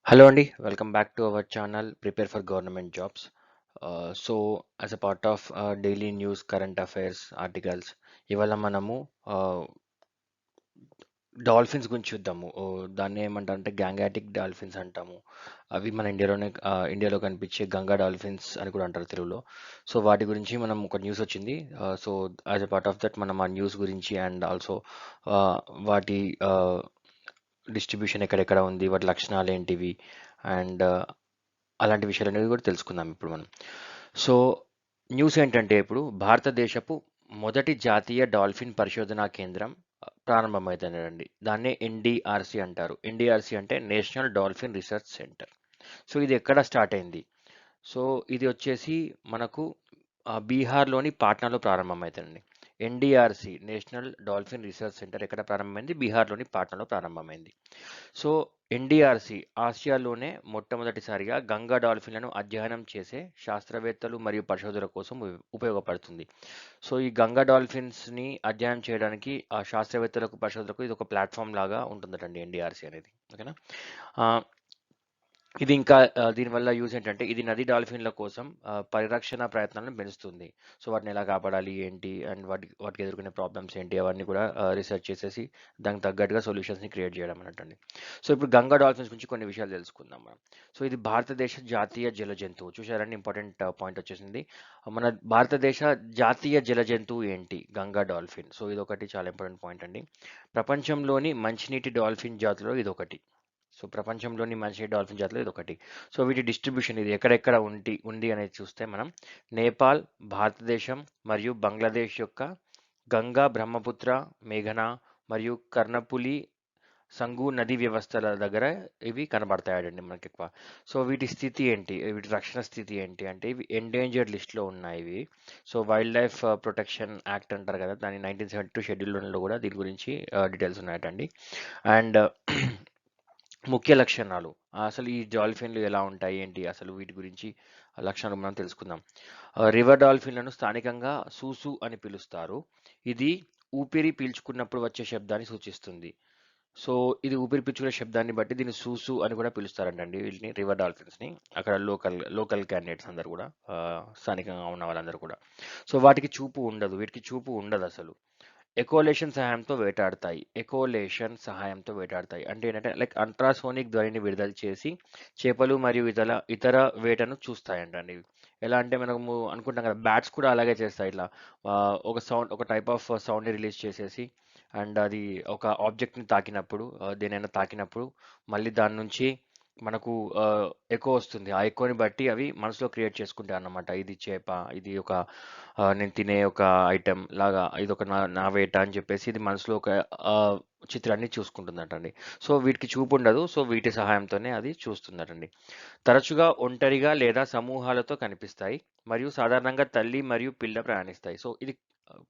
Hello Andy, welcome back to our channel Prepare for Government Jobs. As a part of daily news, current affairs, articles, ఇవాళ మనము dolphins గురించి చూద్దాము. దాన్ని ఏమంటారంటే గ్యాంగాటిక్ dolphins అంటాము. అవి మన ఇండియాలో కనిపించే గంగా డాల్ఫిన్స్ అని కూడా అంటారు తెలుగులో. సో వాటి గురించి మనం ఒక న్యూస్ వచ్చింది. So as a part of that మనం ఆ న్యూస్ గురించి అండ్ ఆల్సో వాటి డిస్ట్రిబ్యూషన్ ఎక్కడెక్కడ ఉంది, వాటి లక్షణాలు ఏంటివి అండ్ అలాంటి విషయాలనేవి కూడా తెలుసుకుందాం ఇప్పుడు మనం. సో న్యూస్ ఏంటంటే ఇప్పుడు భారతదేశపు మొదటి జాతీయ డాల్ఫిన్ పరిశోధనా కేంద్రం ప్రారంభమవుతుందండి. దాన్నే ఎన్డిఆర్సి అంటారు. ఎన్డిఆర్సి అంటే national dolphin research centre. So ఇది ఎక్కడ స్టార్ట్ అయింది? సో ఇది వచ్చేసి మనకు బీహార్లోని పాట్నాలో ప్రారంభమవుతుందండి. ఎన్డిఆర్సి నేషనల్ డాల్ఫిన్ రీసెర్చ్ సెంటర్ ఎక్కడ ప్రారంభమైంది? బీహార్లోని పాట్నాలో ప్రారంభమైంది. సో ఎన్డిఆర్సి ఆసియాలోనే మొట్టమొదటిసారిగా గంగా డాల్ఫిన్లను అధ్యయనం చేసే శాస్త్రవేత్తలు మరియు పరిశోధకుల కోసం ఉపయోగపడుతుంది. సో ఈ గంగా డాల్ఫిన్స్ని అధ్యయనం చేయడానికి ఆ శాస్త్రవేత్తలకు పరిశోధకులకు ఇది ఒక ప్లాట్ఫామ్ లాగా ఉంటుందటండి ఎన్డిఆర్సి అనేది. ఓకేనా? ఇది ఇంకా దీనివల్ల యూజ్ ఏంటంటే ఇది నది డాల్ఫిన్ల కోసం పరిరక్షణ ప్రయత్నాలను పెంచుతుంది. సో వాటిని ఎలా కాపాడాలి ఏంటి అండ్ వాటికి ఎదుర్కొనే ప్రాబ్లమ్స్ ఏంటి అవన్నీ కూడా రీసెర్చ్ చేసేసి దానికి తగ్గట్టుగా సొల్యూషన్స్ని క్రియేట్ చేయడం అన్నట్టండి. సో ఇప్పుడు గంగా డాల్ఫిన్స్ గురించి కొన్ని విషయాలు తెలుసుకుందాం మనం. సో ఇది భారతదేశ జాతీయ జల జంతువు. చూసారండి, ఇంపార్టెంట్ పాయింట్ వచ్చేసింది. మన భారతదేశ జాతీయ జల జంతువు ఏంటి? గంగా డాల్ఫిన్. సో ఇది ఒకటి చాలా ఇంపార్టెంట్ పాయింట్ అండి. ప్రపంచంలోని మంచినీటి డాల్ఫిన్ జాతులలో ఇది ఒకటి. సో ప్రపంచంలోని మంచి డాల్ఫిన్ జాతులు ఇది ఒకటి. సో వీటి డిస్ట్రిబ్యూషన్ ఇది ఎక్కడెక్కడ ఉంది అనేది చూస్తే మనం నేపాల్, భారతదేశం మరియు బంగ్లాదేశ్ యొక్క గంగా, బ్రహ్మపుత్ర, మేఘన మరియు కర్ణపులి, సంగు నదీ వ్యవస్థల దగ్గర ఇవి కనబడతాయండి మనకి ఎక్కువ. సో వీటి స్థితి ఏంటి, వీటి రక్షణ స్థితి ఏంటి అంటే ఇవి ఎండేంజర్డ్ లిస్ట్లో ఉన్నాయి ఇవి. So wild life protection act అంటారు కదా, దాని 1972 షెడ్యూల్లో కూడా దీని గురించి డీటెయిల్స్ ఉన్నాయటండి. అండ్ ముఖ్య లక్షణాలు, అసలు ఈ డాల్ఫిన్లు ఎలా ఉంటాయి ఏంటి అసలు వీటి గురించి లక్షణాలు మనం తెలుసుకుందాం. రివర్ డాల్ఫిన్లను స్థానికంగా సూసు అని పిలుస్తారు. ఇది ఊపిరి పీల్చుకున్నప్పుడు వచ్చే శబ్దాన్ని సూచిస్తుంది. సో ఇది ఊపిరి పీల్చుకునే శబ్దాన్ని బట్టి దీన్ని సూసు అని కూడా పిలుస్తారంటండి వీటిని, రివర్ డాల్ఫిన్స్ని. అక్కడ లోకల్ క్యాండిడేట్స్ అందరు కూడా స్థానికంగా ఉన్న వాళ్ళందరూ కూడా. సో వాటికి చూపు ఉండదు, వీటికి చూపు ఉండదు అసలు. ఎకోలేషన్ సహాయంతో వేటాడతాయి అంటే ఏంటంటే లైక్ అల్ట్రాసోనిక్ ధ్వనిని విడుదల చేసి చేపలు మరియు ఇతర వేటను చూస్తాయంట అండి. ఎలా అంటే మనము అనుకుంటాం కదా, బ్యాట్స్ కూడా అలాగే చేస్తాయి ఇట్లా. ఒక టైప్ ఆఫ్ సౌండ్ని రిలీజ్ చేసేసి అండ్ అది ఒక ఆబ్జెక్ట్ని తాకినప్పుడు, దేనైనా తాకినప్పుడు మళ్ళీ దాని నుంచి మనకు ఎకో వస్తుంది. ఆ ఎకోని బట్టి అవి మనసులో క్రియేట్ చేసుకుంటాయి అన్నమాట. ఇది చేప, ఇది ఒక నేను తినే ఒక ఐటెం లాగా, ఇది ఒక నా వేట అని చెప్పేసి ఇది మనసులో ఒక చిత్రాన్ని చూసుకుంటుందటండి. సో వీటికి చూపు ఉండదు, సో వీటి సహాయంతోనే అది చూస్తుందటండి. తరచుగా ఒంటరిగా లేదా సమూహాలతో కనిపిస్తాయి మరియు సాధారణంగా తల్లి మరియు పిల్ల ప్రయాణిస్తాయి. సో ఇది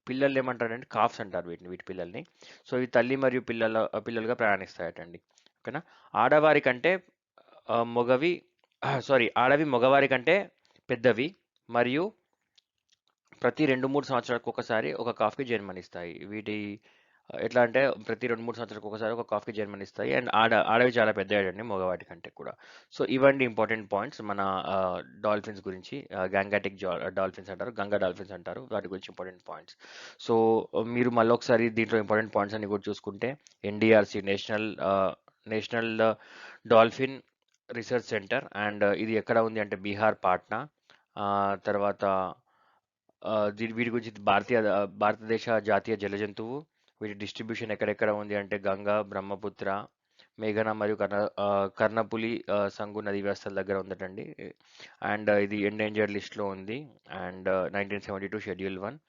పిల్లలు ఏమంటారంటే కాఫ్స్ అంటారు వీటి పిల్లల్ని. సో ఇవి తల్లి మరియు పిల్లలుగా ప్రయాణిస్తాయటండి. ఓకేనా? ఆడవారి కంటే మొగవి ఆడవి మగవారి కంటే పెద్దవి మరియు ప్రతి 2-3 సంవత్సరాలకు ఒకసారి ఒక కాఫ్కి జన్మనిస్తాయి. ఎట్లా అంటే ప్రతి 2-3 సంవత్సరాలకు ఒకసారి ఒక కాఫ్కి జన్మనిస్తాయి అండ్ ఆడవి చాలా పెద్దవాడండి మగవాటి కంటే కూడా. సో ఇవన్నీ ఇంపార్టెంట్ పాయింట్స్ మన డాల్ఫిన్స్ గురించి. గ్యాంగాటిక్ డాల్ఫిన్స్ అంటారు, గంగా డాల్ఫిన్స్ అంటారు, వాటి గురించి ఇంపార్టెంట్ పాయింట్స్. సో మీరు మళ్ళీ ఒకసారి దీంట్లో ఇంపార్టెంట్ పాయింట్స్ అన్ని కూడా చూసుకుంటే NDRC national dolphin research centre and ఇది ఎక్కడ ఉంది అంటే బీహార్, పాట్నా. తర్వాత వీటి గురించి భారతదేశ జాతీయ జల జంతువు. వీటి డిస్ట్రిబ్యూషన్ ఎక్కడెక్కడ ఉంది అంటే గంగా, బ్రహ్మపుత్ర, మేఘన మరియు కర్ణపులి, సంగు నది వ్యవస్థల దగ్గర ఉందటండి. అండ్ ఇది ఎండేంజర్డ్ లిస్ట్లో ఉంది అండ్ 1972 షెడ్యూల్ 1.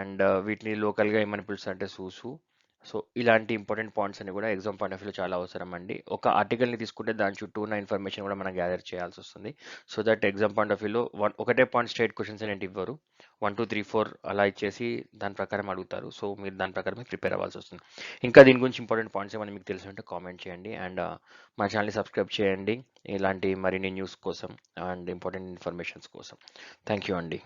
అండ్ వీటిని లోకల్గా ఏమని పిలుస్తారు అంటే సూసు. సో ఇలాంటి ఇంపార్టెంట్ పాయింట్స్ అన్ని కూడా ఎగ్జామ్ పాయింట్ ఆఫ్ వ్యూలో చాలా అవసరం అండి. ఒక ఆర్టికల్ని తీసుకుంటే దాని చుట్టూ ఉన్న ఇన్ఫర్మేషన్ కూడా మనం గ్యాదర్ చేయాల్సి వస్తుంది. So that exam point of వ్యూలో ఒకటే పాయింట్ స్ట్రైట్ క్వశ్చన్స్ అనేవి ఇవ్వరు. 1 2 3 4 అలా ఇచ్చేసి దాని ప్రకారం అడుగుతారు. సో మీరు దాని ప్రకారమే ప్రిపేర్ అవ్వాల్సి వస్తుంది. ఇంకా దీని గురించి ఇంపార్టెంట్ పాయింట్స్ ఏమైనా మీకు తెలిసింటే కామెంట్ చేయండి అండ్ మా ఛానల్ని సబ్స్క్రైబ్ చేయండి ఇలాంటి మరిన్ని న్యూస్ కోసం అండ్ ఇంపార్టెంట్ ఇన్ఫర్మేషన్స్ కోసం. థ్యాంక్ యూ అండి.